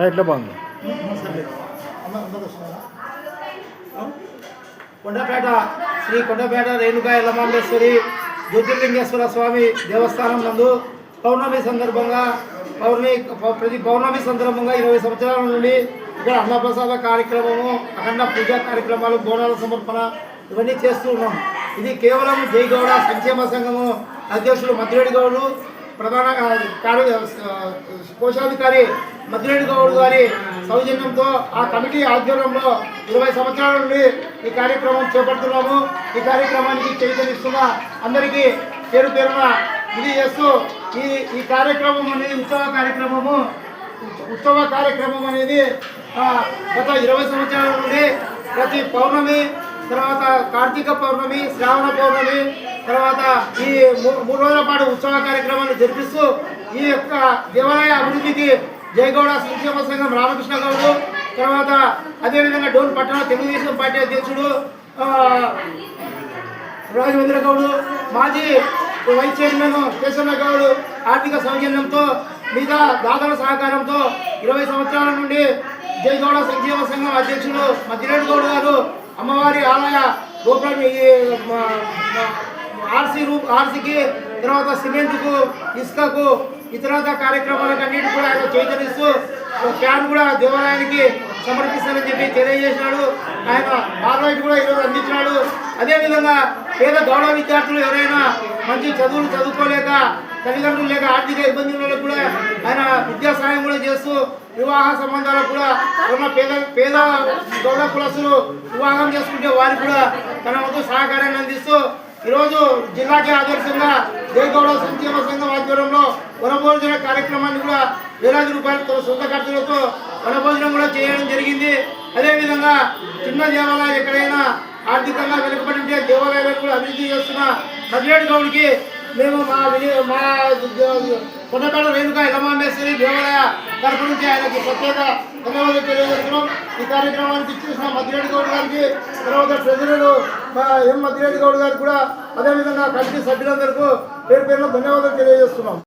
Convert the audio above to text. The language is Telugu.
ఎట్లా బాగుంది. కొండపేట శ్రీ కొండపేట రేణుకా ఎల్లమాంబేశ్వరి జ్యోతిర్లింగేశ్వర స్వామి దేవస్థానం నందు పౌర్ణమి సందర్భంగా ప్రతి పౌర్ణమి సందర్భంగా 20 సంవత్సరాల నుండి ఇక్కడ అన్నప్రసాద కార్యక్రమము, అఖండ పూజా కార్యక్రమాలు, బోనాల సమర్పణ ఇవన్నీ చేస్తూ ఉన్నాం. ఇది కేవలం జైగౌడ సంక్షేమ సంఘము అధ్యక్షులు మద్దిరెడ్డి గౌడు, ప్రధాన కోశాధికారి మద్దిరెడ్డి గౌడ్ గారి సౌజన్యంతో ఆ కమిటీ ఆధ్వర్యంలో 20 సంవత్సరాల నుండి ఈ కార్యక్రమం చేపడుతున్నాము. ఈ కార్యక్రమానికి చైతన్యస్తున్న అందరికీ పేరు పేరున ఇది చేస్తూ ఈ కార్యక్రమం అనేది ఉత్సవ కార్యక్రమం అనేది గత 20 సంవత్సరాల నుండి ప్రతి పౌర్ణమి, తర్వాత కార్తీక పౌర్ణమి, శ్రావణ పౌర్ణమి, తర్వాత ఈ 3 రోజుల పాటు ఉత్సవ కార్యక్రమాన్ని జరిపిస్తూ ఈ యొక్క దేవాలయ అభివృద్ధికి జయగౌడ సంక్షేమ సంఘం రామకృష్ణ గౌడు, తర్వాత అదేవిధంగా డోన్ పట్టణ తెలుగుదేశం పార్టీ అధ్యక్షుడు రాఘవేంద్ర గౌడు, మాజీ వైస్ చైర్మన్ కేశవ గౌడు ఆర్థిక సౌజన్యంతో మీద దాతల సహకారంతో 20 సంవత్సరాల నుండి జయగౌడ సంక్షేమ సంఘం అధ్యక్షుడు మద్దిరెడ్డి గౌడ్ గారు అమ్మవారి ఆలయ గోపురం ఆర్సీకి, తర్వాత సిమెంట్కు, ఇసుకకు, ఇతరత కార్యక్రమాలకు అన్నిటి కూడా ఆయన చైతన్యస్తూ ఫ్యాన్ కూడా దేవాలయానికి సమర్పిస్తానని చెప్పి తెలియజేసినాడు. ఆయన ఆర్లైట్ కూడా ఈరోజు అందించినాడు. అదేవిధంగా పేద గౌడ విద్యార్థులు ఎవరైనా మంచి చదువులు చదువుకోలేక, తల్లిదండ్రులు లేక ఆర్థిక ఇబ్బందులలో కూడా ఆయన విద్యా సాయం కూడా చేస్తూ వివాహ సంబంధాలకు కూడా ఉన్న పేద గౌడ కులస్తులు వివాహం చేసుకుంటే వారికి కూడా తన వంతు సహకారాన్ని అందిస్తూ ఈరోజు జిల్లాకి ఆదర్శంగా జయగౌడ సంక్షేమ సంఘం ఆధ్వర్యంలో వనభోజన కార్యక్రమాన్ని కూడా వేలాది రూపాయలతో సొంత ఖర్చులతో వనభోజనం కూడా చేయడం జరిగింది. అదేవిధంగా చిన్న దేవాలయం ఎక్కడైనా ఆర్థికంగా వెనుకబడి ఉంటే దేవాలయాలను కూడా అభివృద్ధి చేస్తున్న మద్దిరెడ్డి గౌడ్కి మేము మా కొండపేట రేణుకా ఎల్లమాంబేశ్వరి దేవాలయ తరఫు నుంచి ఆయనకి ప్రత్యేక ధన్యవాదాలు తెలియజేస్తున్నాం. ఈ కార్యక్రమానికి ఇచ్చేసిన మద్దిరెడ్డి గౌడ్ గారికి, తర్వాత ట్రెజరర్ ఎం మద్దిరెడ్డి గౌడ్ గారికి కూడా, అదేవిధంగా కమిటీ సభ్యులందరికీ పేరు పేరున ధన్యవాదాలు తెలియజేస్తున్నాం.